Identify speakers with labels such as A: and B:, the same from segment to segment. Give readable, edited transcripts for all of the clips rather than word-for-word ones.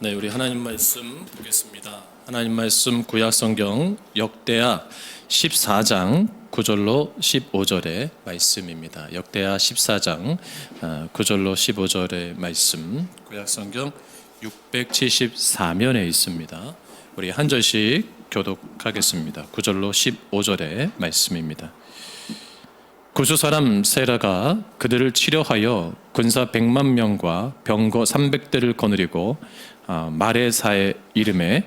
A: 네, 우리 하나님 말씀 보겠습니다. 하나님 말씀 구약성경 역대하 14장 9절로 15절의 말씀입니다. 역대하 14장 9절로 15절의 말씀, 구약성경 674면에 있습니다. 우리 한 절씩 교독하겠습니다. 9절로 15절의 말씀입니다. 구스 사람 세라가 그들을 치려하여 군사 100만 명과 병거 300대를 거느리고 마레사의 이름에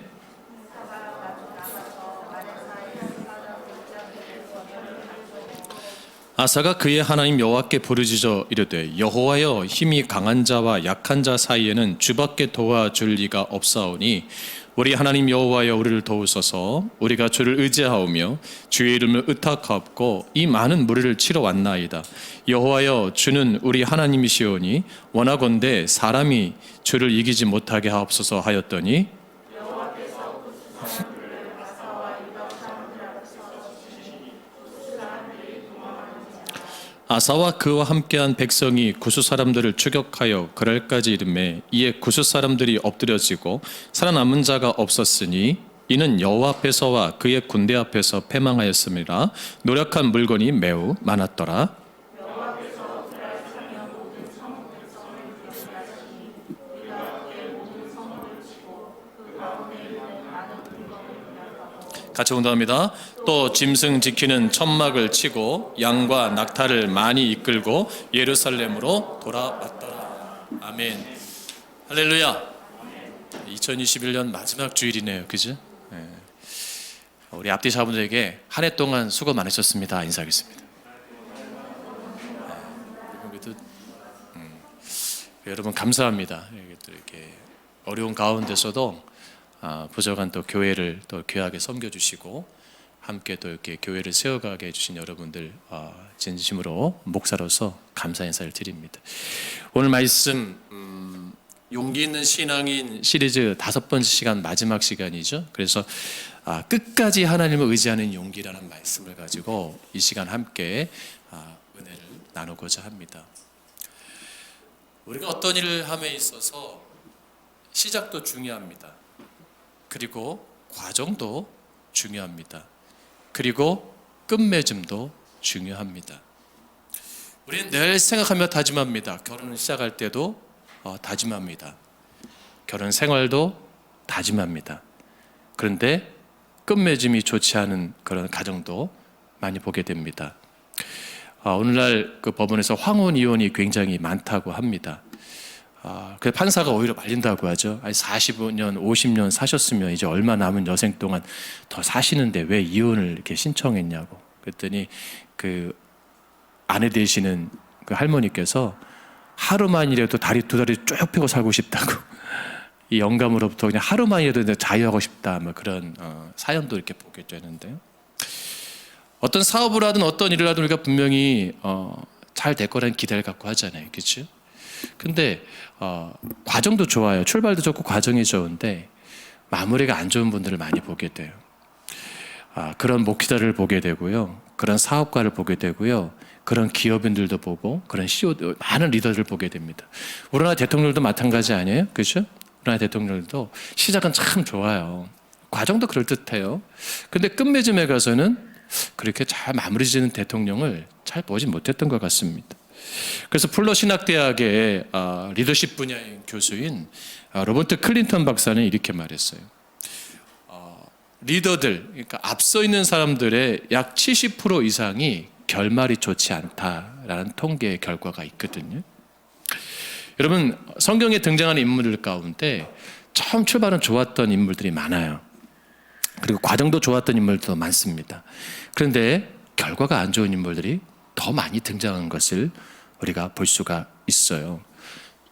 A: 아사가 그의 하나님 여호와께 부르짖어 이르되 여호와여, 힘이 강한 자와 약한 자 사이에는 주밖에 도와줄 리가 없사오니 우리 하나님 여호와여, 우리를 도우소서. 우리가 주를 의지하오며 주의 이름을 의탁하옵고 이 많은 무리를 치러 왔나이다. 여호와여, 주는 우리 하나님이시오니 원하건대 사람이 주를 이기지 못하게 하옵소서 하였더니 아사와 그와 함께한 백성이 구스 사람들을 추격하여 그랄까지 이르매 이에 구스 사람들이 엎드려지고 살아남은 자가 없었으니 이는 여호와 앞에서와 그의 군대 앞에서 패망하였음이라. 노력한 물건이 매우 많았더라. 같이 온답니다. 또 짐승 지키는 천막을 치고 양과 낙타를 많이 이끌고 예루살렘으로 돌아왔더라. 아멘. 할렐루야. 2021년 마지막 주일이네요. 그죠? 네. 우리 앞뒤 자분들에게 한 해 동안 수고 많으셨습니다. 인사하겠습니다. 여러분 감사합니다. 이렇게 어려운 가운데서도 부족한 또 교회를 또 귀하게 섬겨주시고 함께 또 이렇게 교회를 세워가게 해주신 여러분들 진심으로 목사로서 감사 인사를 드립니다. 오늘 말씀 용기 있는 신앙인 시리즈 5번째 시간 마지막 시간이죠. 그래서 끝까지 하나님을 의지하는 용기라는 말씀을 가지고 이 시간 함께 은혜를 나누고자 합니다. 우리가 어떤 일을 함에 있어서 시작도 중요합니다. 그리고 과정도 중요합니다. 그리고 끝맺음도 중요합니다. 우리는 늘 생각하며 다짐합니다. 결혼을 시작할 때도 다짐합니다. 결혼 생활도 다짐합니다. 그런데 끝맺음이 좋지 않은 그런 가정도 많이 보게 됩니다. 오늘날 그 법원에서 황혼 이혼이 굉장히 많다고 합니다. 그 판사가 오히려 말린다고 하죠. 45년, 50년 사셨으면 이제 얼마 남은 여생 동안 더 사시는데 왜 이혼을 이렇게 신청했냐고. 그랬더니 그 아내 되시는 그 할머니께서 하루만이라도 두 다리 쭉 펴고 살고 싶다고. 이 영감으로부터 그냥 하루만이라도 자유하고 싶다. 뭐 그런 사연도 이렇게 보게 되는데요. 어떤 사업을 하든 어떤 일을 하든 우리가 분명히 잘 될 거라는 기대를 갖고 하잖아요. 그렇죠? 근데 과정도 좋아요. 출발도 좋고 과정이 좋은데 마무리가 안 좋은 분들을 많이 보게 돼요. 그런 목회자를 보게 되고요. 그런 사업가를 보게 되고요. 그런 기업인들도 보고 그런 CEO도 많은 리더들을 보게 됩니다. 우리나라 대통령도 마찬가지 아니에요? 그렇죠? 우리나라 대통령도 시작은 참 좋아요. 과정도 그럴듯해요. 근데 끝맺음에 가서는 그렇게 잘 마무리 지는 대통령을 잘 보지 못했던 것 같습니다. 그래서 풀러 신학대학의 리더십 분야의 교수인 로버트 클린턴 박사는 이렇게 말했어요. 리더들, 그러니까 앞서 있는 사람들의 약 70% 이상이 결말이 좋지 않다라는 통계 결과가 있거든요. 여러분, 성경에 등장하는 인물들 가운데 처음 출발은 좋았던 인물들이 많아요. 그리고 과정도 좋았던 인물도 많습니다. 그런데 결과가 안 좋은 인물들이 더 많이 등장한 것을 우리가 볼 수가 있어요.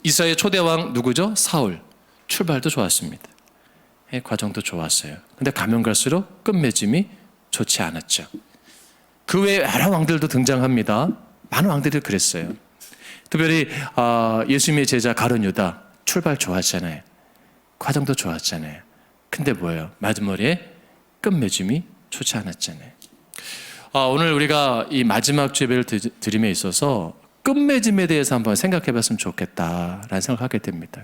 A: 이스라엘 초대왕 누구죠? 사울. 출발도 좋았습니다. 과정도 좋았어요. 근데 가면 갈수록 끝맺음이 좋지 않았죠. 그 외에 여러 왕들도 등장합니다. 많은 왕들이 그랬어요. 특별히 예수님의 제자 가룟 유다 출발 좋았잖아요. 과정도 좋았잖아요. 근데 뭐예요? 마지막에 끝맺음이 좋지 않았잖아요. 오늘 우리가 이 마지막 주 예배를 드림에 있어서 끝맺음에 대해서 한번 생각해 봤으면 좋겠다라는 생각을 하게 됩니다.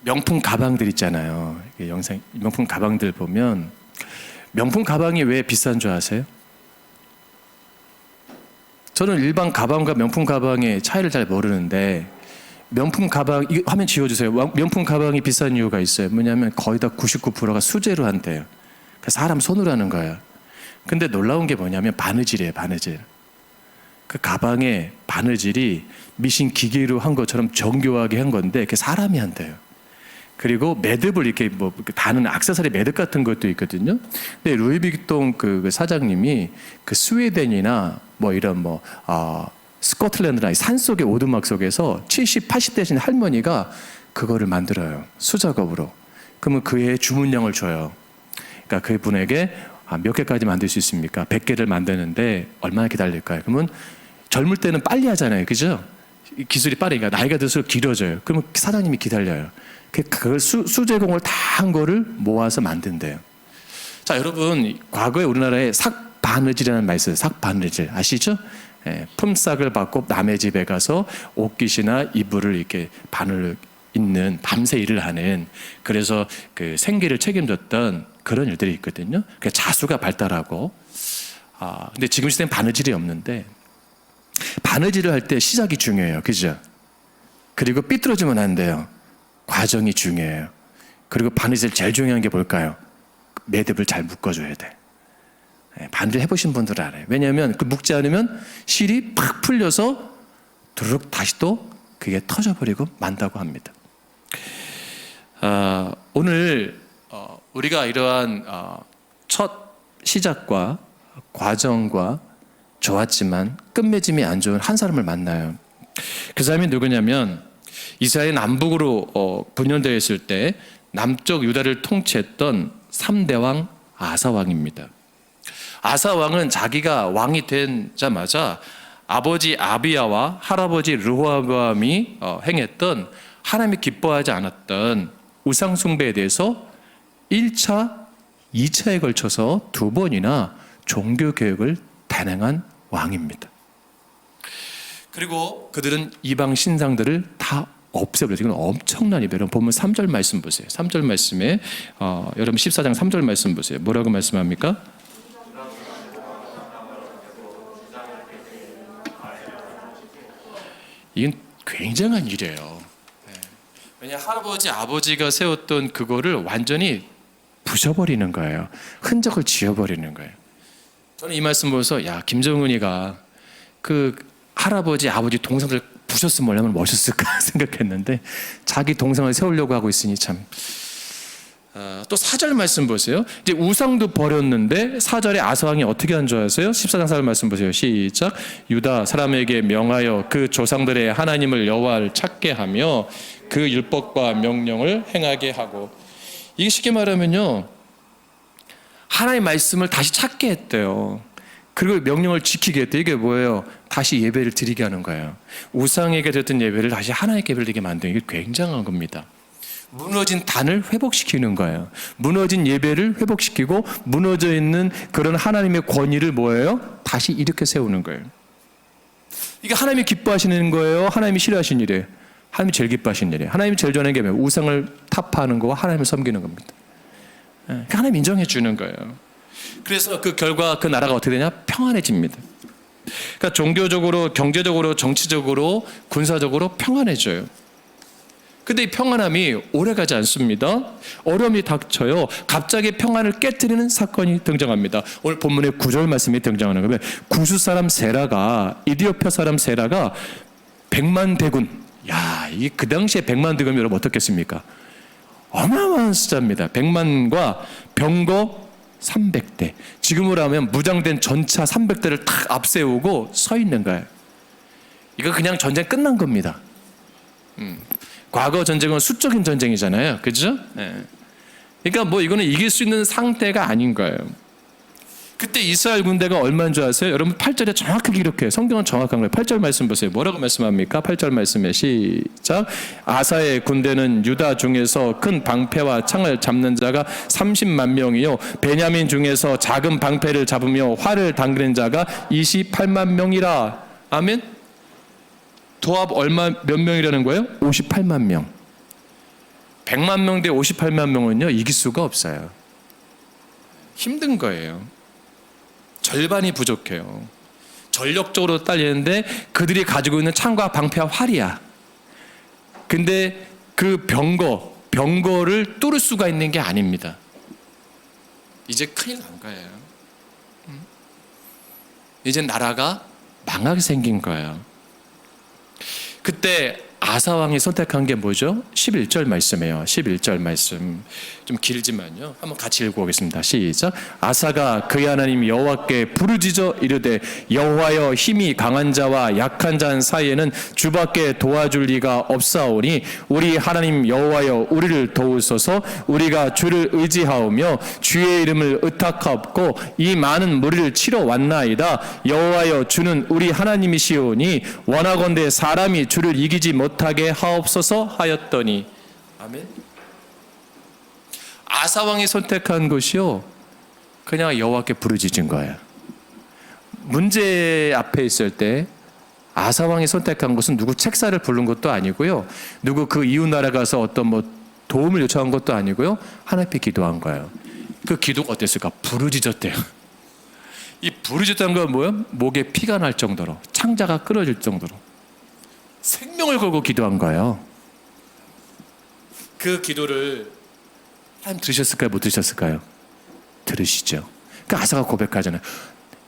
A: 명품 가방들 있잖아요. 영상 명품 가방들 보면 명품 가방이 왜 비싼 줄 아세요? 저는 일반 가방과 명품 가방의 차이를 잘 모르는데 명품 가방, 이거 화면 지워주세요. 명품 가방이 비싼 이유가 있어요. 뭐냐면 거의 다 99%가 수제로 한대요. 사람 손으로 하는 거예요. 근데 놀라운 게 뭐냐면 바느질이에요. 바느질. 그 가방의 바느질이 미신 기계로 한 것처럼 정교하게 한 건데 그게 사람이 한대요. 그리고 매듭을 이렇게 뭐 다는 액세서리 매듭 같은 것도 있거든요. 근데 루이비통 그 사장님이 그 스웨덴이나 뭐 이런 스코틀랜드나 산속의 오두막 속에서 70, 80대신 할머니가 그거를 만들어요. 수작업으로. 그러면 그의 주문량을 줘요. 그러니까 그분에게 몇 개까지 만들 수 있습니까? 100개를 만드는데 얼마나 기다릴까요? 그러면 젊을 때는 빨리 하잖아요. 그죠? 기술이 빠르니까 나이가 들수록 길어져요. 그러면 사장님이 기다려요. 그걸 수제공을 다 한 거를 모아서 만든대요. 자, 여러분, 과거에 우리나라에 삭바느질이라는 말이 있어요. 삭바느질 아시죠? 예, 품삯을 받고 남의 집에 가서 옷깃이나 이불을 이렇게 바늘 있는 밤새 일을 하는, 그래서 그 생계를 책임졌던 그런 일들이 있거든요. 그 자수가 발달하고, 근데 지금 시대는 바느질이 없는데 바느질을 할 때 시작이 중요해요. 그죠? 그리고 삐뚤어지면 안 돼요. 과정이 중요해요. 그리고 바느질 제일 중요한 게 뭘까요? 매듭을 잘 묶어줘야 돼. 바느질 해보신 분들은 알아요. 왜냐하면 그 묶지 않으면 실이 팍 풀려서 두르륵 다시 또 그게 터져버리고 만다고 합니다. 오늘 우리가 이러한 첫 시작과 과정과 좋았지만 끝맺음이 안 좋은 한 사람을 만나요. 그 사람이 누구냐면 이스라엘이 남북으로 분열되어 있을 때 남쪽 유다를 통치했던 3대 왕 아사 왕입니다. 아사 왕은 자기가 왕이 되자마자 아버지 아비야와 할아버지 르호보암이 행했던 하나님이 기뻐하지 않았던 우상 숭배에 대해서 1차, 2차에 걸쳐서 2번이나 종교 개혁을 단행한 왕입니다. 그리고 그들은 이방 신상들을 다 없애버려요. 이건 엄청난 일이에요. 보면 3절 말씀 보세요. 3절 말씀에 여러분 14장 3절 말씀 보세요. 뭐라고 말씀합니까? 이건 굉장한 일이에요. 왜냐, 할아버지 아버지가 세웠던 그거를 완전히 부셔버리는 거예요. 흔적을 지워버리는 거예요. 저는 이 말씀 보면서 야, 김정은이가 그 할아버지 아버지 동상들 부셨으면 얼마나 멋있을까 생각했는데 자기 동상을 세우려고 하고 있으니 참. 또 4절 말씀 보세요. 이제 우상도 버렸는데 4절에 아사왕이 어떻게 한 줄 아세요? 14장 4절 말씀 보세요. 시작. 유다 사람에게 명하여 그 조상들의 하나님을 여호와를 찾게 하며 그 율법과 명령을 행하게 하고. 이게 쉽게 말하면요, 하나님의 말씀을 다시 찾게 했대요. 그리고 명령을 지키게 했대요. 이게 뭐예요? 다시 예배를 드리게 하는 거예요. 우상에게 드렸던 예배를 다시 하나님께 드리게 만드는 게 굉장한 겁니다. 무너진 단을 회복시키는 거예요. 무너진 예배를 회복시키고 무너져 있는 그런 하나님의 권위를 뭐예요? 다시 일으켜 세우는 거예요. 이게 하나님이 기뻐하시는 거예요? 하나님이 싫어하시는 일이에요? 하나님이 제일 기뻐하시는 일이에요. 하나님이 제일 좋아하는 게 뭐예요? 우상을 타파하는 거와 하나님을 섬기는 겁니다. 하나님 인정해 주는 거예요. 그래서 그 결과 그 나라가 어떻게 되냐? 평안해집니다. 그러니까 종교적으로, 경제적으로, 정치적으로, 군사적으로 평안해져요. 근데 이 평안함이 오래가지 않습니다. 어려움이 닥쳐요. 갑자기 평안을 깨뜨리는 사건이 등장합니다. 오늘 본문의 9절 말씀이 등장하는 거예요. 구스 사람 세라가, 이디오피아 사람 세라가 100만 대군. 야, 이 그 당시에 100만 대군이 여러분 어떻겠습니까? 어마어마한 숫자입니다. 100만과 병거 300대. 지금으로 하면 무장된 전차 300대를 탁 앞세우고 서 있는 거예요. 이거 그냥 전쟁 끝난 겁니다. 과거 전쟁은 수적인 전쟁이잖아요. 그죠? 네. 그러니까 뭐 이거는 이길 수 있는 상태가 아닌 거예요. 그때 이스라엘 군대가 얼마인 줄 아세요? 여러분 8절에 정확하게 기록해요. 성경은 정확한 거예요. 8절 말씀 보세요. 뭐라고 말씀합니까? 8절 말씀에 시작. 아사의 군대는 유다 중에서 큰 방패와 창을 잡는 자가 30만 명이요, 베냐민 중에서 작은 방패를 잡으며 활을 당기는 자가 28만 명이라. 아멘. 도합 몇 명이라는 거예요? 58만 명. 100만 명 대 58만 명은요 이길 수가 없어요. 힘든 거예요. 절반이 부족해요. 전력적으로 딸리는데 그들이 가지고 있는 창과 방패와 활이야. 근데 그 병거를 뚫을 수가 있는 게 아닙니다. 이제 큰일 난 거예요. 이제 나라가 망하게 생긴 거예요. 그때 아사 왕이 선택한 게 뭐죠? 11절 말씀이에요. 11절 말씀 좀 길지만요. 한번 같이 읽어보겠습니다. 시작. 아사가 그의 하나님 여호와께 부르짖어 이르되 여호와여 힘이 강한 자와 약한 자 사이에는 주밖에 도와줄 리가 없사오니 우리 하나님 여호와여 우리를 도우소서. 우리가 주를 의지하오며 주의 이름을 의탁하옵고 이 많은 무리를 치러 왔나이다. 여호와여 주는 우리 하나님이시오니 원하건대 사람이 주를 이기지 못하게 하옵소서 하였더니. 아멘. 아사 왕이 선택한 것이요 그냥 여호와께 부르짖은 거예요. 문제 앞에 있을 때 아사 왕이 선택한 것은 누구 책사를 부른 것도 아니고요, 누구 그 이웃 나라 가서 어떤 도움을 요청한 것도 아니고요, 하나님께 기도한 거예요. 그 기도가 어땠을까? 부르짖었대요. 이 부르짖었다는 건 뭐예요? 목에 피가 날 정도로, 창자가 끊어질 정도로 생명을 걸고 기도한 거예요. 그 기도를 하나님 들으셨을까요? 못 들으셨을까요? 들으시죠. 그 아사가 고백하잖아요.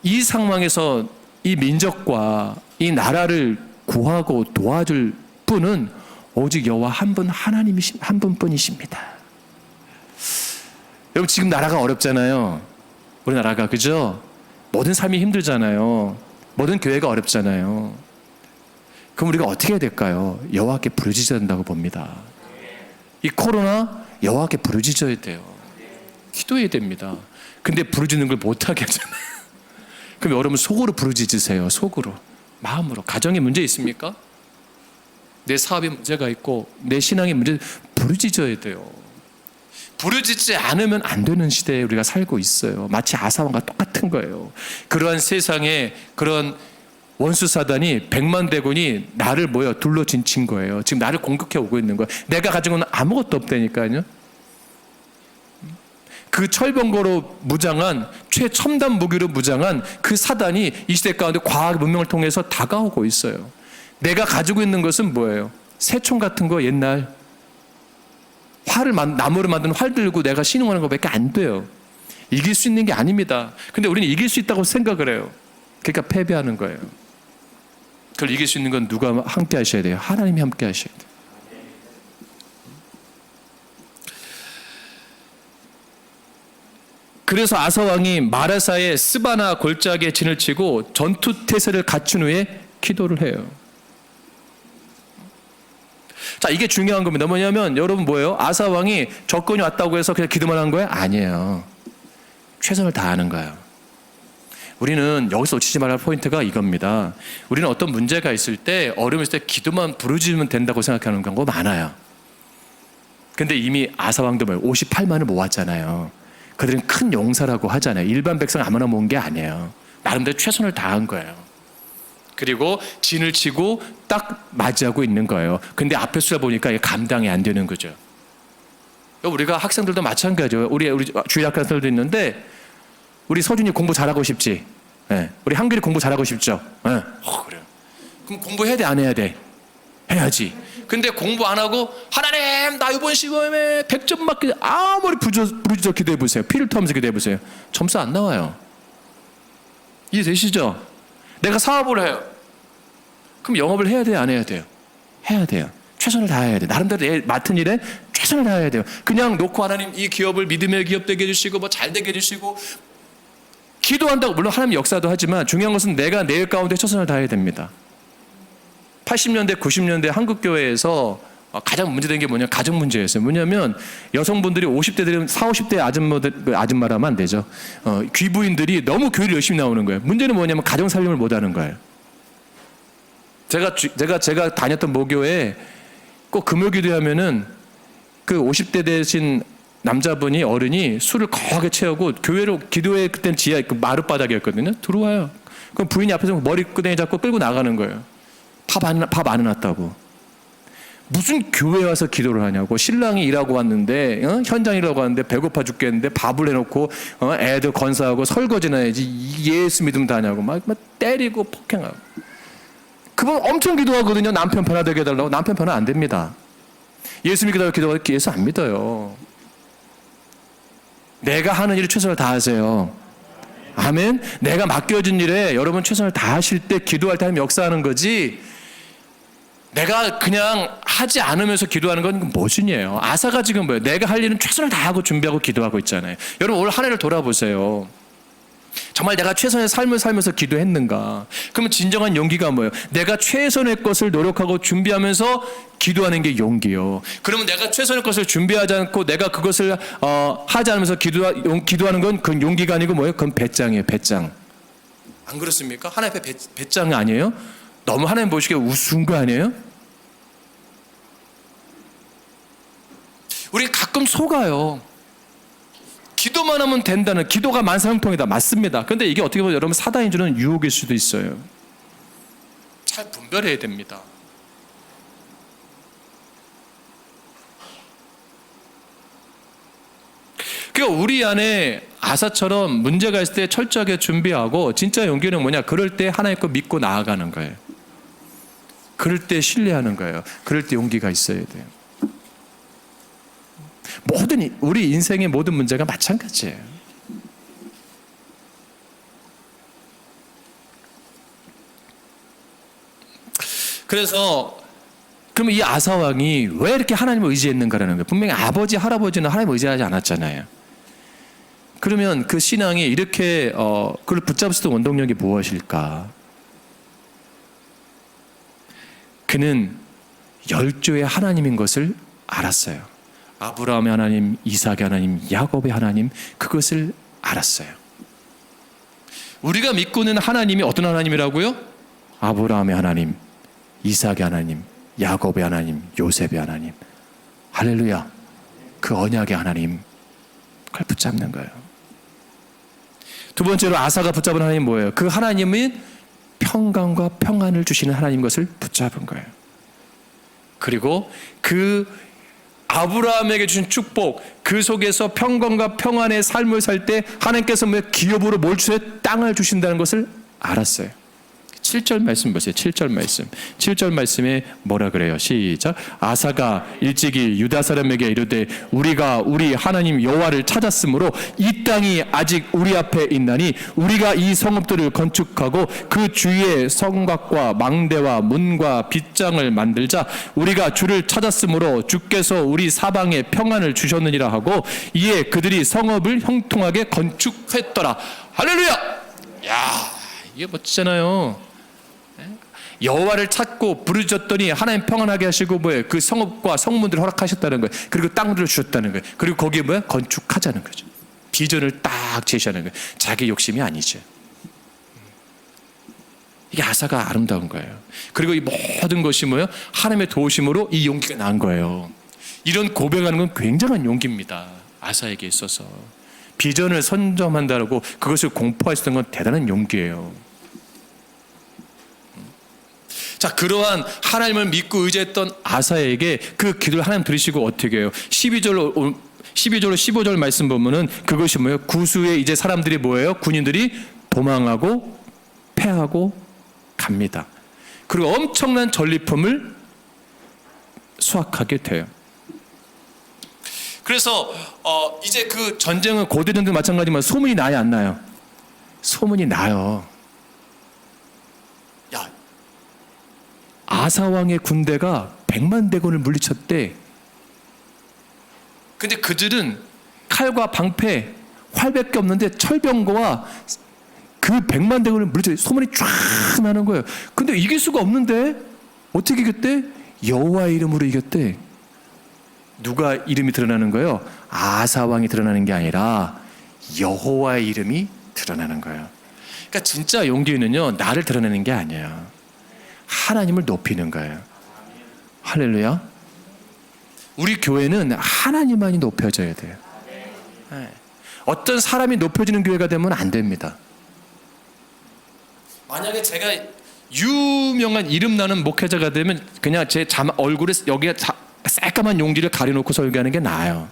A: 이 상황에서 이 민족과 이 나라를 구하고 도와줄 분은 오직 여호와 한 분, 한 분뿐이십니다. 여러분 지금 나라가 어렵잖아요. 우리나라가, 그죠? 모든 삶이 힘들잖아요. 모든 교회가 어렵잖아요. 그럼 우리가 어떻게 해야 될까요? 여호와께 부르짖어야 된다고 봅니다. 이 코로나 여호와께 부르짖어야 돼요. 기도해야 됩니다. 근데 부르짖는 걸 못하게 하잖아요. 그럼 여러분 속으로 부르짖으세요. 속으로, 마음으로. 가정에 문제 있습니까? 내 사업에 문제가 있고 내 신앙에 문제, 부르짖어야 돼요. 부르짖지 않으면 안 되는 시대에 우리가 살고 있어요. 마치 아사왕과 똑같은 거예요. 그러한 세상에 그런 원수 사단이 100만 대군이 나를 둘러 진친 거예요. 지금 나를 공격해 오고 있는 거예요. 내가 가진 건 아무것도 없다니까요. 그 철병거로 무장한, 최첨단 무기로 무장한 그 사단이 이 시대 가운데 과학 문명을 통해서 다가오고 있어요. 내가 가지고 있는 것은 뭐예요? 새총 같은 거, 옛날 나무로 만든 활 들고 내가 신용하는 것밖에 안 돼요. 이길 수 있는 게 아닙니다. 근데 우리는 이길 수 있다고 생각을 해요. 그러니까 패배하는 거예요. 그걸 이길 수 있는 건 누가 함께 하셔야 돼요? 하나님이 함께 하셔야 돼요. 그래서 아사 왕이 마라사의 스바나 골짜기에 진을 치고 전투 태세를 갖춘 후에 기도를 해요. 자, 이게 중요한 겁니다. 뭐냐면 여러분 뭐예요? 아사 왕이 적군이 왔다고 해서 그냥 기도만 한 거예요? 아니에요. 최선을 다하는 거예요. 우리는 여기서 놓치지 말아야 할 포인트가 이겁니다. 우리는 어떤 문제가 있을 때, 어려움이 있을 때 기도만 부르짖으면 된다고 생각하는 경우가 많아요. 근데 이미 아사 왕도 58만을 모았잖아요. 그들은 큰 용사라고 하잖아요. 일반 백성 아무나 모은 게 아니에요. 나름대로 최선을 다한 거예요. 그리고 진을 치고 딱 맞이하고 있는 거예요. 근데 앞에 수다 보니까 이게 감당이 안 되는 거죠. 우리가 학생들도 마찬가지예요. 우리 주일학교들도 있는데, 우리 서준이 공부 잘하고 싶지? 네. 우리 한글이 공부 잘하고 싶죠? 네. 그래요. 그럼 공부해야 돼, 안 해야 돼? 해야지. 근데 공부 안 하고 하나님 나 이번 시험에 100점 맞게, 아무리 부르짖어 기도해 보세요. 피를 토하면서 기도해 보세요. 점수 안 나와요. 이해되시죠? 내가 사업을 해요. 그럼 영업을 해야 돼요, 안 해야 돼요? 해야 돼요. 최선을 다해야 돼요. 나름대로 맡은 일에 최선을 다해야 돼요. 그냥 놓고 하나님 이 기업을 믿음의 기업 되게 해주시고 잘 되게 해주시고 기도한다고, 물론 하나님 역사도 하지만 중요한 것은 내가 내 일 가운데 최선을 다해야 됩니다. 80년대 90년대 한국교회에서 가장 문제된 게 뭐냐, 가정 문제였어요. 뭐냐면 여성분들이 50대들은 40, 50대 아줌마라면 안 되죠. 귀부인들이 너무 교회를 열심히 나오는 거예요. 문제는 뭐냐면 가정 살림을 못 하는 거예요. 제가 다녔던 모교에 꼭 금요 기도하면은 그 50대 되신 남자분이, 어른이 술을 거하게 채우고 교회로, 기도회 그때는 지하 그 마룻바닥이었거든요. 들어와요. 그럼 부인이 앞에서 머리 끄댕이 잡고 끌고 나가는 거예요. 밥 안 해놨다고.
B: 무슨 교회 와서 기도를 하냐고. 신랑이 일하고 왔는데 현장 일하고 왔는데 배고파 죽겠는데 밥을 해놓고 애들 건사하고 설거지나 해야지 예수 믿으면 다냐고 막 때리고 폭행하고. 그분 엄청 기도하거든요. 남편 변화되게 해달라고. 남편 변화 안 됩니다. 예수 믿기다고 기도하고 예수 안 믿어요. 내가 하는 일에 최선을 다하세요. 아멘. 내가 맡겨진 일에 여러분 최선을 다하실 때 기도할 때 하나님 역사하는 거지, 내가 그냥 하지 않으면서 기도하는 건 모순이에요. 아사가 지금 뭐예요? 내가 할 일은 최선을 다하고 준비하고 기도하고 있잖아요. 여러분 올 한 해를 돌아보세요. 정말 내가 최선의 삶을 살면서 기도했는가? 그러면 진정한 용기가 뭐예요? 내가 최선의 것을 노력하고 준비하면서 기도하는 게 용기요. 그러면 내가 최선의 것을 준비하지 않고 내가 그것을 하지 않으면서 기도하는 건 그건 용기가 아니고 뭐예요? 그건 배짱이에요. 배짱. 안 그렇습니까? 하나님 앞에 배짱이 아니에요? 너무 하나님 보시기에 우스운 거 아니에요? 우리 가끔 속아요. 기도만 하면 된다는, 기도가 만사형통이다. 맞습니다. 그런데 이게 어떻게 보면 여러분 사단이 주는 유혹일 수도 있어요. 잘 분별해야 됩니다. 그러니까 우리 안에 아사처럼 문제가 있을 때 철저하게 준비하고, 진짜 용기는 뭐냐? 그럴 때 하나님 거 믿고 나아가는 거예요. 그럴 때 신뢰하는 거예요. 그럴 때 용기가 있어야 돼요. 우리 인생의 모든 문제가 마찬가지예요. 그래서 그러면 이 아사 왕이 왜 이렇게 하나님을 의지했는가라는 거예요. 분명히 아버지, 할아버지는 하나님을 의지하지 않았잖아요. 그러면 그 신앙이 이렇게 그걸 붙잡을 수 있는 원동력이 무엇일까? 그는 열조의 하나님인 것을 알았어요. 아브라함의 하나님, 이삭의 하나님, 야곱의 하나님, 그것을 알았어요. 우리가 믿고 있는 하나님이 어떤 하나님이라고요? 아브라함의 하나님, 이삭의 하나님, 야곱의 하나님, 요셉의 하나님. 할렐루야. 그 언약의 하나님, 그걸 붙잡는 거예요. 두 번째로 아사가 붙잡은 하나님은 뭐예요? 그 하나님은 평강과 평안을 주시는 하나님 것을 붙잡은 거예요. 그리고 그 아브라함에게 주신 축복, 그 속에서 평강과 평안의 삶을 살 때 하나님께서 기업으로 뭘 주세요? 땅을 주신다는 것을 알았어요. 7절 말씀 보세요. 7절 말씀. 7절 말씀에 뭐라 그래요? 시작. 아사가 일찍이 유다 사람에게 이르되 우리가 우리 하나님 여호와를 찾았으므로 이 땅이 아직 우리 앞에 있나니 우리가 이 성읍들을 건축하고 그 주위에 성곽과 망대와 문과 빗장을 만들자. 우리가 주를 찾았으므로 주께서 우리 사방에 평안을 주셨느니라 하고 이에 그들이 성읍을 형통하게 건축했더라. 할렐루야. 야, 이게 멋지잖아요. 여호와를 찾고 부르짖었더니 하나님 평안하게 하시고 그 성읍과 성문들을 허락하셨다는 거예요. 그리고 땅들을 주셨다는 거예요. 그리고 거기에 건축하자는 거죠. 비전을 딱 제시하는 거예요. 자기 욕심이 아니죠. 이게 아사가 아름다운 거예요. 그리고 이 모든 것이 하나님의 도우심으로 이 용기가 난 거예요. 이런 고백하는 건 굉장한 용기입니다. 아사에게 있어서 비전을 선점한다고 그것을 공포할 수 있는 건 대단한 용기예요. 자, 그러한 하나님을 믿고 의지했던 아사에게 그 기도를 하나님 들으시고 어떻게 해요? 12절로 15절 말씀 보면은 그것이 뭐예요? 구수에 이제 사람들이 뭐예요? 군인들이 도망하고 패하고 갑니다. 그리고 엄청난 전리품을 수확하게 돼요. 그래서 이제 그 전쟁은 고대 전쟁도 마찬가지지만 소문이 나요, 안 나요? 소문이 나요. 야, 아사 왕의 군대가 100만 대군을 물리쳤대. 근데 그들은 칼과 방패, 활밖에 없는데 철병거와 그 100만 대군을 물리쳤대. 소문이 쫙 나는 거예요. 근데 이길 수가 없는데 어떻게 이겼대? 여호와의 이름으로 이겼대. 누가 이름이 드러나는 거예요? 아사 왕이 드러나는 게 아니라 여호와의 이름이 드러나는 거예요. 그러니까 진짜 용기는요, 나를 드러내는 게 아니에요. 하나님을 높이는 거예요. 할렐루야. 우리 교회는 하나님만이 높여져야 돼요. 네. 어떤 사람이 높여지는 교회가 되면 안 됩니다. 만약에 제가 유명한 이름 나는 목회자가 되면 그냥 제 얼굴에 여기에 새까만 용지를 가려놓고 설교하는 게 나아요.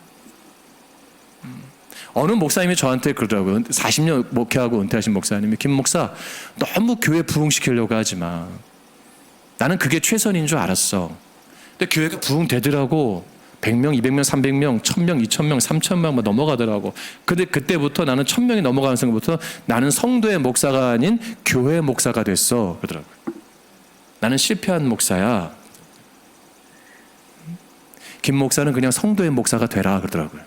B: 어느 목사님이 저한테 그러더라고요. 40년 목회하고 은퇴하신 목사님이, 김 목사 너무 교회 부흥시키려고 하지 마. 나는 그게 최선인 줄 알았어. 근데 교회가 부흥되더라고. 100명, 200명, 300명, 1000명, 2000명, 3000명 뭐 넘어가더라고. 근데 그때부터 나는 1000명이 넘어가는 순간부터 나는 성도의 목사가 아닌 교회 목사가 됐어. 그러더라고. 나는 실패한 목사야. 김 목사는 그냥 성도의 목사가 되라 그러더라고요.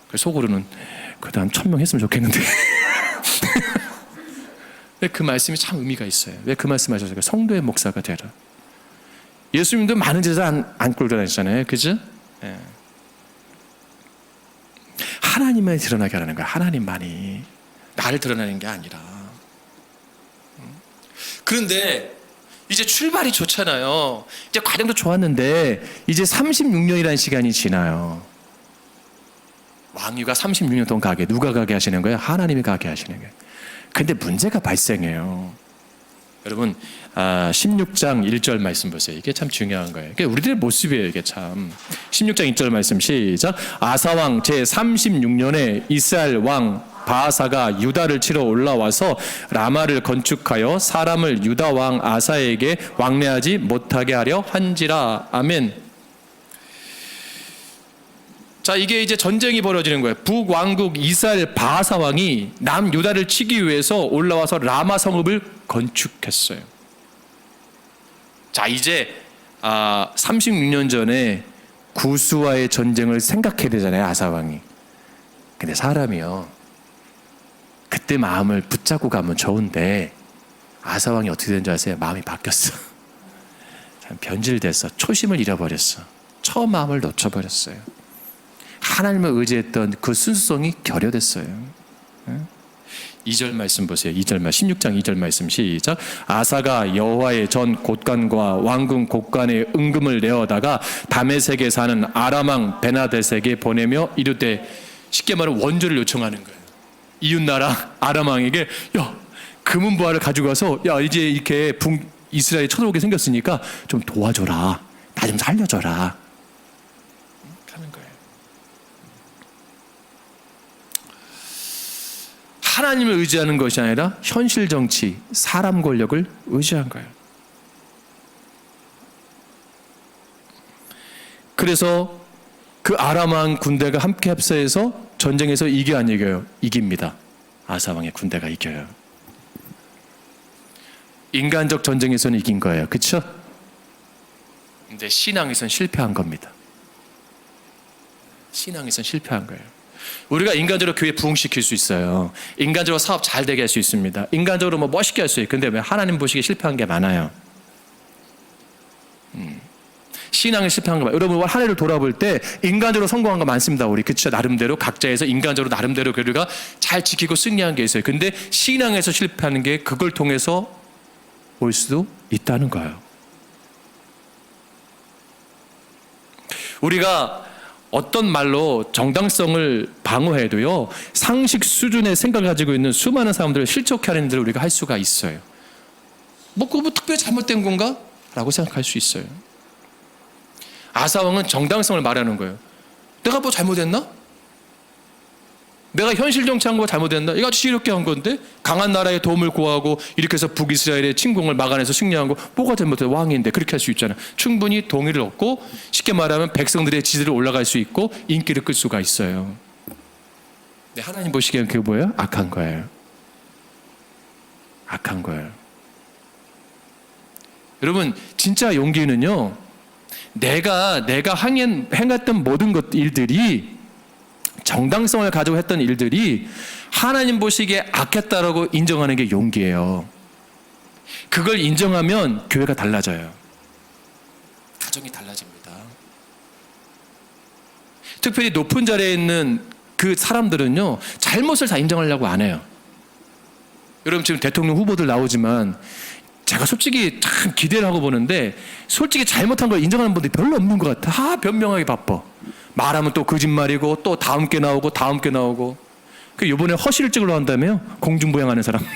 B: 그래서 속으로는 그래도 한 1000명 했으면 좋겠는데. 왜 그 말씀이 참 의미가 있어요. 왜 그 말씀 하셨어요? 성도의 목사가 되라. 예수님도 많은 제자 안 끌고 다니잖아요. 그죠? 예. 하나님만이 드러나게 하라는 거야. 하나님만이. 나를 드러내는 게 아니라. 그런데 이제 출발이 좋잖아요. 이제 과정도 좋았는데 이제 36년이라는 시간이 지나요. 왕위가 36년 동안 가게. 누가 가게 하시는 거예요? 하나님이 가게 하시는 거예요. 근데 문제가 발생해요. 여러분 16장 1절 말씀 보세요. 이게 참 중요한 거예요. 이게 우리들의 모습이에요. 이게 참. 16장 1절 말씀 시작. 아사왕 제36년에 이스라엘 왕 바하사가 유다를 치러 올라와서 라마를 건축하여 사람을 유다 왕 아사에게 왕래하지 못하게 하려 한지라. 아멘. 자, 이게 이제 전쟁이 벌어지는 거예요. 북왕국 이스라엘 바하사 왕이 남유다를 치기 위해서 올라와서 라마 성읍을 건축했어요. 자, 이제 36년 전에 구스와의 전쟁을 생각해야 되잖아요, 아사 왕이. 근데 사람이요, 그때 마음을 붙잡고 가면 좋은데 아사 왕이 어떻게 된 줄 아세요? 마음이 바뀌었어. 참 변질됐어. 초심을 잃어버렸어. 처음 마음을 놓쳐버렸어요. 하나님을 의지했던 그 순수성이 결여됐어요. 2절 말씀 보세요. 2절 말씀, 16장 2절 말씀 시작. 아사가 여호와의 전 곳간과 왕궁 곳간에 은금을 내어다가 다메섹에 사는 아람 왕 베나데섹에 보내며 이르되, 쉽게 말하면 원조를 요청하는 거예요. 이웃나라 아람 왕에게, 야, 금은보화를 가지고 가서, 야, 이제 이렇게 이스라엘에 쳐들어오게 생겼으니까 좀 도와줘라. 나 좀 살려줘라. 하는 거예요. 하나님을 의지하는 것이 아니라 현실 정치, 사람 권력을 의지한 거예요. 그래서 그 아람 왕 군대가 함께 합세해서 전쟁에서 이겨 안 이겨요? 이깁니다. 아사 왕의 군대가 이겨요. 인간적 전쟁에서는 이긴 거예요. 그렇죠? 근데 신앙에서는 실패한 겁니다. 신앙에서는 실패한 거예요. 우리가 인간적으로 교회 부흥시킬 수 있어요. 인간적으로 사업 잘 되게 할 수 있습니다. 인간적으로 뭐 멋있게 할 수 있어요. 근데 왜 하나님 보시기에 실패한 게 많아요? 신앙에 실패한 거 많아요. 여러분 한 해를 돌아볼 때 인간적으로 성공한 거 많습니다. 우리 그쵸? 나름대로 각자에서 인간적으로 나름대로 우리가 잘 지키고 승리한 게 있어요. 근데 신앙에서 실패하는 게 그걸 통해서 올 수도 있다는 거예요. 우리가 어떤 말로 정당성을 방어해도요, 상식 수준의 생각을 가지고 있는 수많은 사람들을 실족하는 일을 우리가 할 수가 있어요. 그거 뭐 특별히 잘못된 건가? 라고 생각할 수 있어요. 아사왕은 정당성을 말하는 거예요. 내가 뭐 잘못했나? 내가 현실 정치한 거 잘못했나? 이거 아주 이렇게 한 건데, 강한 나라의 도움을 구하고 이렇게 해서 북이스라엘의 침공을 막아내서 승리한 거 뭐가 잘못해? 왕인데. 그렇게 할 수 있잖아요. 충분히 동의를 얻고 쉽게 말하면 백성들의 지지를 올라갈 수 있고 인기를 끌 수가 있어요. 근데 하나님 보시기엔 그게 뭐예요? 악한 거예요. 악한 거예요. 여러분 진짜 용기는요, 내가 행했던 모든 일들이, 정당성을 가지고 했던 일들이 하나님 보시기에 악했다라고 인정하는 게 용기예요. 그걸 인정하면 교회가 달라져요. 가정이 달라집니다. 특별히 높은 자리에 있는 그 사람들은요, 잘못을 다 인정하려고 안 해요. 여러분 지금 대통령 후보들 나오지만 제가 솔직히 참 기대를 하고 보는데, 솔직히 잘못한 걸 인정하는 분들이 별로 없는 것 같아. 다 변명하기 바빠. 말하면 또 거짓말이고 또 다음 게 나오고 그 이번에 허실을 찍으러 한다며요. 공중부양하는 사람.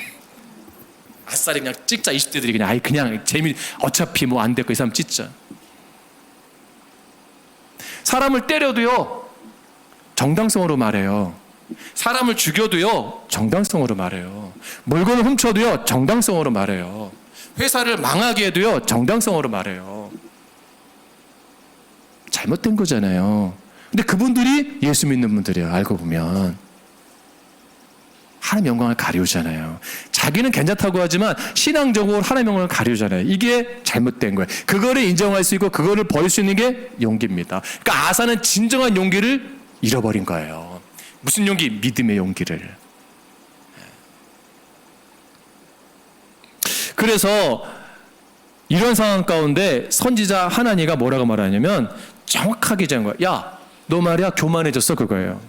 B: 아싸리 그냥 찍자. 20대들이 그냥 그냥 재미 어차피 뭐 안 됐고 이 사람 찍자. 사람을 때려도요 정당성으로 말해요. 사람을 죽여도요 정당성으로 말해요. 물건을 훔쳐도요 정당성으로 말해요. 회사를 망하게 해도요 정당성으로 말해요. 잘못된 거잖아요. 근데 그분들이 예수 믿는 분들이에요. 알고 보면 하나님의 영광을 가리우잖아요. 자기는 괜찮다고 하지만 신앙적으로 하나님의 영광을 가리우잖아요. 이게 잘못된 거예요. 그거를 인정할 수 있고 그거를 버릴 수 있는 게 용기입니다. 그러니까 아사는 진정한 용기를 잃어버린 거예요. 무슨 용기? 믿음의 용기를. 그래서 이런 상황 가운데 선지자 하나니가 뭐라고 말하냐면 정확하게 얘기한 거야. 야, 너 말이야 교만해졌어. 그거예요.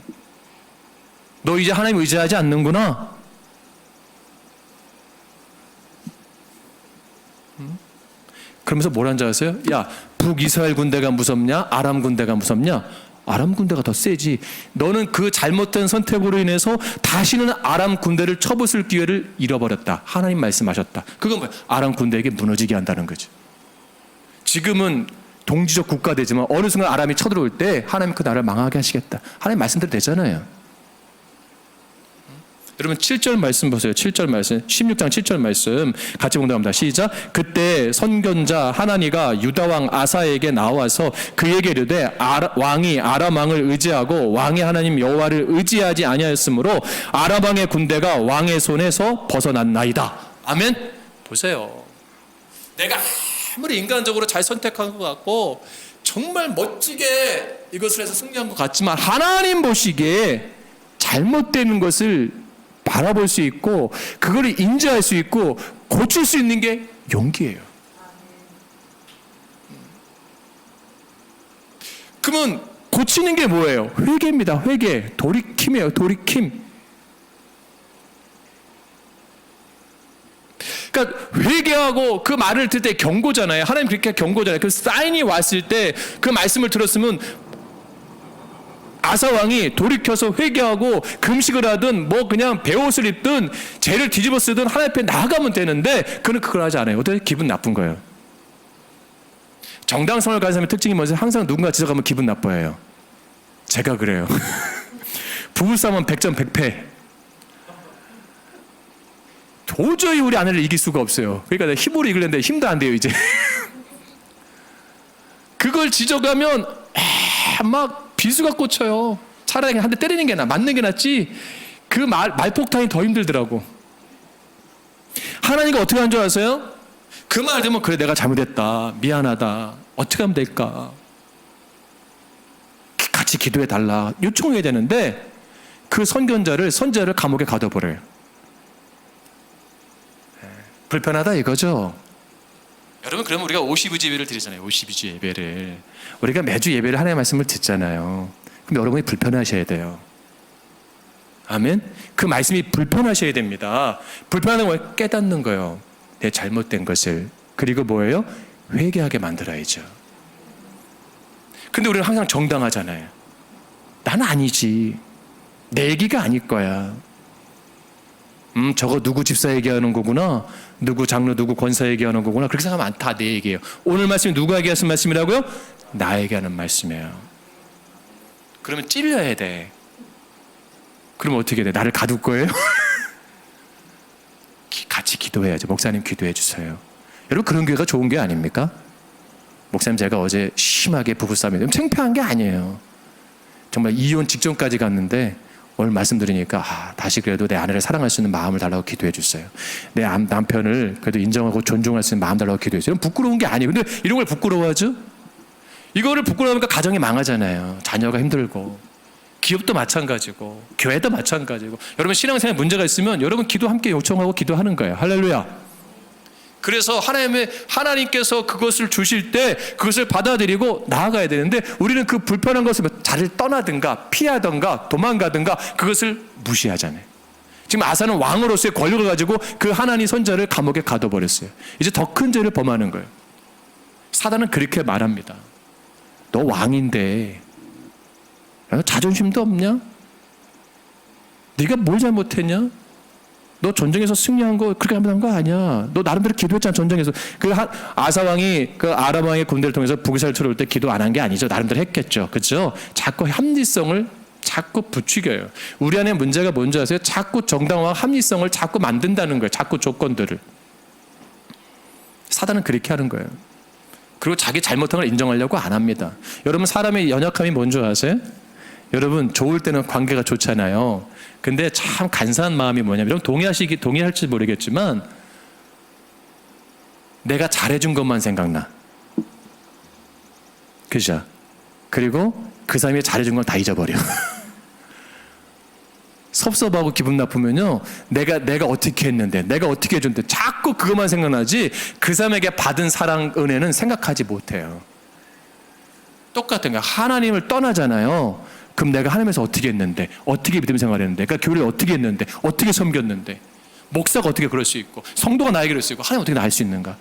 B: 너 이제 하나님 의지하지 않는구나. 그러면서 뭐라는 줄 아세요? 야, 북이스라엘 군대가 무섭냐? 아람 군대가 무섭냐? 아람 군대가 더 세지. 너는 그 잘못된 선택으로 인해서 다시는 아람 군대를 쳐부술 기회를 잃어버렸다. 하나님 말씀하셨다. 그건 뭐야? 아람 군대에게 무너지게 한다는 거죠. 지금은 동지적 국가되지만 어느 순간 아람이 쳐들어올 때 하나님 그 나라를 망하게 하시겠다. 하나님 말씀대로 되잖아요. 여러분 7절 말씀 보세요. 7절 말씀, 16장 7절 말씀 같이 봉독합니다. 시작. 그때 선견자 하나니가 유다 왕 아사에게 나와서 그에게 이르되 왕이 아람 왕을 의지하고 왕의 하나님 여호와를 의지하지 아니하였으므로 아람 왕의 군대가 왕의 손에서 벗어났나이다. 아멘. 보세요. 내가 아무리 인간적으로 잘 선택한 것 같고 정말 멋지게 이것을 해서 승리한 것 같지만 하나님 보시기에 잘못되는 것을 바라볼 수 있고 그거를 인지할 수 있고 고칠 수 있는 게 용기예요. 그러면 고치는 게 뭐예요? 회개입니다. 회개. 돌이킴이에요. 돌이킴. 그러니까 회개하고 그 말을 들을 때 경고잖아요. 하나님 그렇게 경고잖아요. 그 사인이 왔을 때 그 말씀을 들었으면 아사 왕이 돌이켜서 회개하고 금식을 하든 뭐 그냥 베옷을 입든 죄를 뒤집어 쓰든 하나님 앞에 나아가면 되는데 그는 그걸 하지 않아요. 어떻게? 기분 나쁜 거예요. 정당성을 가진 사람의 특징이 뭐죠? 항상 누군가 지적하면 기분 나빠해요. 제가 그래요. 부부싸움은 100점 100패. 도저히 우리 아내를 이길 수가 없어요. 그러니까 내가 힘으로 이기려는데 힘도 안 돼요 이제. 그걸 지적하면 막 비수가 꽂혀요. 차라리 한 대 때리는 게 맞는 게 낫지. 그 말폭탄이 더 힘들더라고. 하나님이 어떻게 하는 줄 아세요? 그 말 되면 그래 내가 잘못했다. 미안하다. 어떻게 하면 될까? 같이 기도해 달라. 요청해야 되는데 그 선지자를 감옥에 가둬버려요. 불편하다 이거죠. 여러분 그러면 우리가 52주 예배를 드리잖아요. 52주 예배를. 우리가 매주 예배를 하나님의 말씀을 듣잖아요. 그럼 여러분이 불편하셔야 돼요. 아멘. 그 말씀이 불편하셔야 됩니다. 불편한 걸 깨닫는 거예요. 내 잘못된 것을. 그리고 뭐예요? 회개하게 만들어야죠. 근데 우리는 항상 정당하잖아요. 나는 아니지. 내 얘기가 아닐 거야. 저거 누구 집사 얘기하는 거구나. 누구 장로 누구 권사 얘기하는 거구나. 그렇게 생각하면 다 내 얘기예요. 오늘 말씀이 누구에게 하신 말씀이라고요? 나에게 하는 말씀이에요. 그러면 찔려야 돼. 그럼 어떻게 돼? 나를 가둘 거예요? 같이 기도해야죠. 목사님 기도해 주세요. 여러분 그런 교회가 좋은 게 아닙니까? 목사님 제가 어제 심하게 부부싸움이 창피한 게 아니에요. 정말 이혼 직전까지 갔는데 오늘 말씀드리니까 다시 그래도 내 아내를 사랑할 수 있는 마음을 달라고 기도해 주세요. 내 남편을 그래도 인정하고 존중할 수 있는 마음 달라고 기도해 주세요. 부끄러운 게 아니에요. 근데 이런 걸 부끄러워하죠? 이거를 부끄러우니까 가정이 망하잖아요. 자녀가 힘들고 기업도 마찬가지고 교회도 마찬가지고. 여러분 신앙생활에 문제가 있으면 여러분 기도 함께 요청하고 기도하는 거예요. 할렐루야. 그래서 하나님께서 그것을 주실 때 그것을 받아들이고 나아가야 되는데 우리는 그 불편한 것을 자리를 떠나든가 피하든가 도망가든가 그것을 무시하잖아요. 지금 아사는 왕으로서의 권력을 가지고 그 하나님 선자를 감옥에 가둬버렸어요. 이제 더 큰 죄를 범하는 거예요. 사단은 그렇게 말합니다. 너 왕인데 자존심도 없냐? 네가 뭘 잘못했냐? 너 전쟁에서 승리한 거 그렇게 하면 한 거 아니야. 너 나름대로 기도했잖아 전쟁에서. 아사 왕이 그 아람 왕의 군대를 통해서 북이스라엘 들어올 때 기도 안 한 게 아니죠. 나름대로 했겠죠. 그렇죠? 자꾸 합리성을 자꾸 부추겨요. 우리 안에 문제가 뭔지 아세요? 자꾸 정당화와 합리성을 자꾸 만든다는 거예요. 자꾸 조건들을. 사단은 그렇게 하는 거예요. 그리고 자기 잘못한 걸 인정하려고 안 합니다. 여러분 사람의 연약함이 뭔지 아세요? 여러분 좋을 때는 관계가 좋잖아요. 근데 참 간사한 마음이 뭐냐면 여러분 동의할지 모르겠지만 내가 잘해준 것만 생각나. 그죠? 그리고 그 사람이 잘해준 걸 다 잊어버려. 섭섭하고 기분 나쁘면요, 내가 어떻게 했는데, 내가 어떻게 해줬는데, 자꾸 그것만 생각나지, 그 사람에게 받은 사랑, 은혜는 생각하지 못해요. 똑같은 거야. 하나님을 떠나잖아요. 그럼 내가 하나님에서 어떻게 했는데, 어떻게 믿음 생활했는데, 그러니까 교회를 어떻게 했는데, 어떻게 섬겼는데, 목사가 어떻게 그럴 수 있고, 성도가 나에게 그럴 수 있고, 하나님 어떻게 나 할 수 있는가?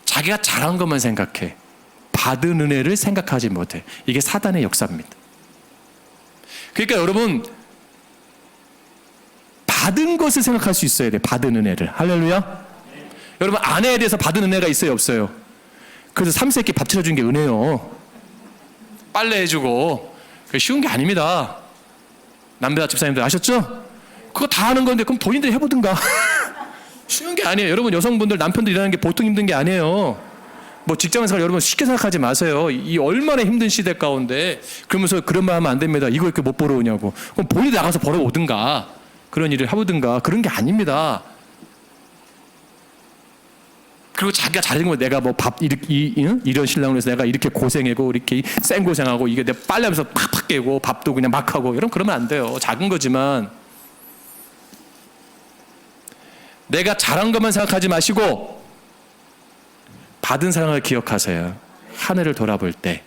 B: 자기가 잘한 것만 생각해. 받은 은혜를 생각하지 못해. 이게 사단의 역사입니다. 그러니까 여러분, 받은 것을 생각할 수 있어야 돼. 받은 은혜를. 할렐루야. 여러분 아내에 대해서 받은 은혜가 있어요 없어요? 그래서 3세끼 밥 차려준 게 은혜요. 빨래해주고. 그게 쉬운 게 아닙니다. 남자 집사님들 아셨죠? 그거 다 하는 건데 그럼 본인들이 해보든가. 쉬운 게 아니에요. 여러분 여성분들 남편들 일하는 게 보통 힘든 게 아니에요. 뭐 직장에서 여러분 쉽게 생각하지 마세요. 이 얼마나 힘든 시대 가운데 그러면서 그런 말 하면 안 됩니다. 이거 이렇게 못 벌어오냐고. 그럼 본인이 나가서 벌어오든가 그런 일을 해보든가. 그런 게 아닙니다. 그리고 자기가 잘해준 거 내가 뭐 밥 이런 신랑을 해서 내가 이렇게 고생하고 이렇게 쌩 고생하고 이게 내 빨래하면서 팍팍 깨고 밥도 그냥 막 하고 이런 그러면 안 돼요. 작은 거지만 내가 잘한 것만 생각하지 마시고 받은 사랑을 기억하세요. 하늘을 돌아볼 때.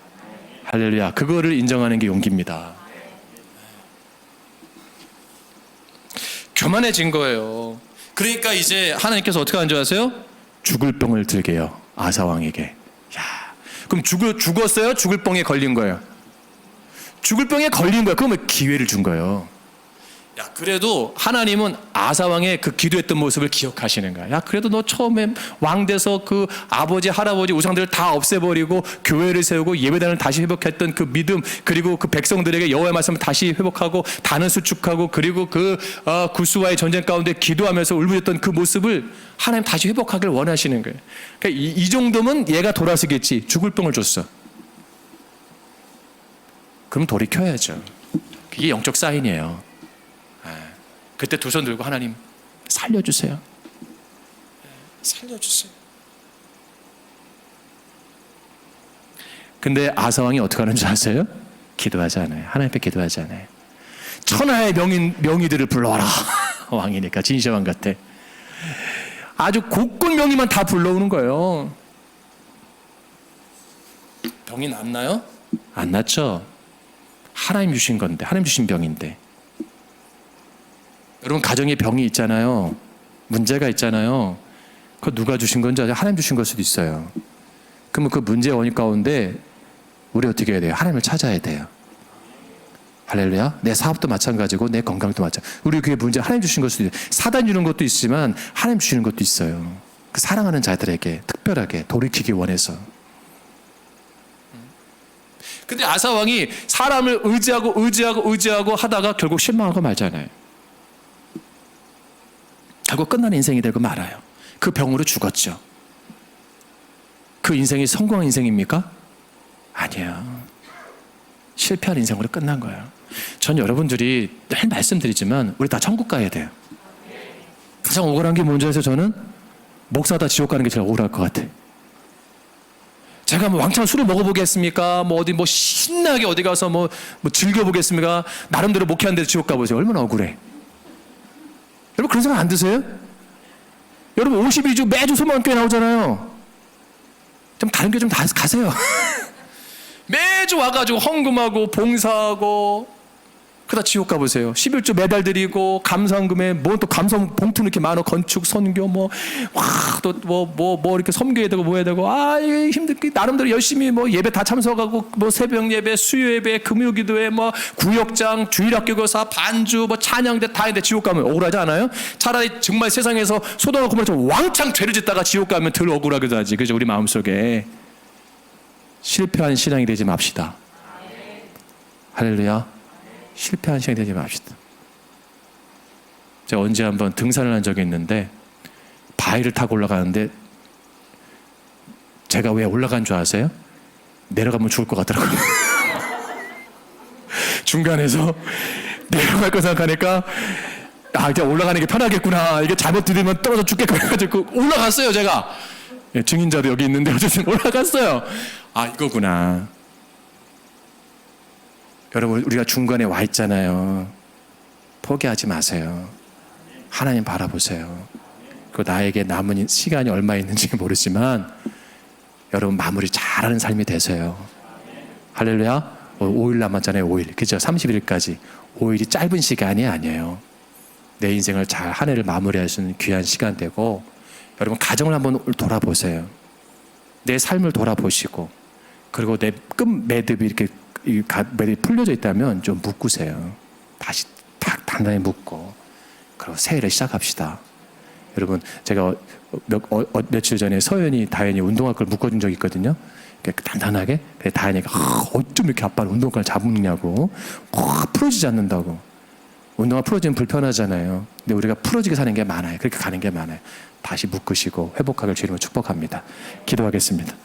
B: 할렐루야. 그거를 인정하는 게 용기입니다. 교만해진 거예요. 그러니까 이제 하나님께서 어떻게 한 줄 아세요? 죽을 병을 들게 해요. 아사 왕에게. 야, 그럼 죽었어요? 죽을 병에 걸린 거예요. 죽을 병에 걸린 거예요. 그러면 기회를 준 거예요. 야, 그래도 하나님은 아사 왕의 그 기도했던 모습을 기억하시는 거야. 야, 그래도 너 처음에 왕 돼서 그 아버지, 할아버지 우상들을 다 없애버리고 교회를 세우고 예배단을 다시 회복했던 그 믿음, 그리고 그 백성들에게 여호와의 말씀을 다시 회복하고 단을 수축하고 그리고 그 구스와의 전쟁 가운데 기도하면서 울부짖던 그 모습을 하나님 다시 회복하길 원하시는 거예요. 그러니까 이 정도면 얘가 돌아서겠지. 죽을 병을 줬어. 그럼 돌이켜야죠. 그게 영적 사인이에요. 그때 두 손 들고 하나님 살려주세요. 살려주세요. 근데 아사왕이 어떻게 하는지 아세요? 기도하지 않아요. 하나님 앞에 기도하지 않아요. 천하의 명의들을 불러와라. 왕이니까 진시황 같아. 아주 곳곳 명의만 다 불러오는 거예요. 병이 낫나요? 안 낫죠. 하나님 주신 건데, 하나님 주신 병인데. 여러분 가정에 병이 있잖아요. 문제가 있잖아요. 그거 누가 주신 건지 아세요? 하나님 주신 걸 수도 있어요. 그러면 그 문제의 원인 가운데 우리 어떻게 해야 돼요? 하나님을 찾아야 돼요. 할렐루야. 내 사업도 마찬가지고 내 건강도 마찬가지고 우리 그게 문제 하나님 주신 걸 수도 있어요. 사단 주는 것도 있지만 하나님 주시는 것도 있어요. 그 사랑하는 자들에게 특별하게 돌이키기 원해서. 근데 아사 왕이 사람을 의지하고 하다가 결국 실망하고 말잖아요. 결국 끝난 인생이 되고 말아요. 그 병으로 죽었죠. 그 인생이 성공한 인생입니까? 아니에요. 실패한 인생으로 끝난 거예요. 전 여러분들이 늘 말씀드리지만 우리 다 천국 가야 돼요. 가장 억울한 게 뭔지 아세요? 저는 목사다 지옥 가는 게 제일 억울할 것 같아. 제가 뭐 왕창 술을 먹어보겠습니까? 뭐 어디 뭐 신나게 어디 가서 뭐 즐겨보겠습니까? 나름대로 목회하는데 지옥 가보세요. 얼마나 억울해. 여러분 그런 생각 안 드세요? 여러분 52주 매주 소망교회 나오잖아요. 좀 다른 교회 좀 가세요. 매주 와가지고 헌금하고 봉사하고 그러다 지옥 가보세요. 11조 매달 드리고 감사원금에 뭐 또 감사원 봉투는 이렇게 많아. 건축, 선교 뭐 이렇게 섬겨야 되고 뭐 해야 되고 이게 힘들게 나름대로 열심히 뭐 예배 다 참석하고 뭐 새벽 예배, 수요 예배, 금요 기도회 뭐 구역장, 주일학교 교사, 반주 뭐 찬양대 다 했는데 지옥 가면 억울하지 않아요? 차라리 정말 세상에서 소돔과 고모라처럼 왕창 죄를 짓다가 지옥 가면 덜 억울하기도 하지. 그죠? 우리 마음속에 실패한 신앙이 되지 맙시다. 할렐루야. 실패한 신앙이 되지 맙시다. 제가 언제 한번 등산을 한 적이 있는데 바위를 타고 올라가는데 제가 왜 올라간 줄 아세요? 내려가면 죽을 것 같더라고요. 중간에서 내려갈 거 생각하니까 이제 올라가는 게 편하겠구나. 이게 잘못 들이면 떨어져 죽겠구나 해가지고 올라갔어요. 제가 증인자도 여기 있는데 어쨌든 올라갔어요. 이거구나. 여러분, 우리가 중간에 와 있잖아요. 포기하지 마세요. 하나님 바라보세요. 그 나에게 남은 시간이 얼마 있는지 모르지만 여러분 마무리 잘하는 삶이 되세요. 할렐루야. 5일 남았잖아요. 5일. 그죠? 30일까지. 5일이 짧은 시간이 아니에요. 내 인생을 잘 한 해를 마무리할 수 있는 귀한 시간 되고, 여러분 가정을 한번 돌아보세요. 내 삶을 돌아보시고, 그리고 내 끝 매듭이 이렇게 매듭이 풀려져 있다면 좀 묶으세요. 다시 딱 단단히 묶고, 그리고 새해를 시작합시다. 여러분, 제가 며칠 전에 서연이 다현이 운동화 걸 묶어준 적이 있거든요. 단단하게. 다현이가 어쩜 이렇게 아빠는 운동화를 잡느냐고. 풀어지지 않는다고. 운동화 풀어지면 불편하잖아요. 근데 우리가 풀어지게 사는 게 많아요. 그렇게 가는 게 많아요. 다시 묶으시고 회복하길 주님으로 축복합니다. 기도하겠습니다.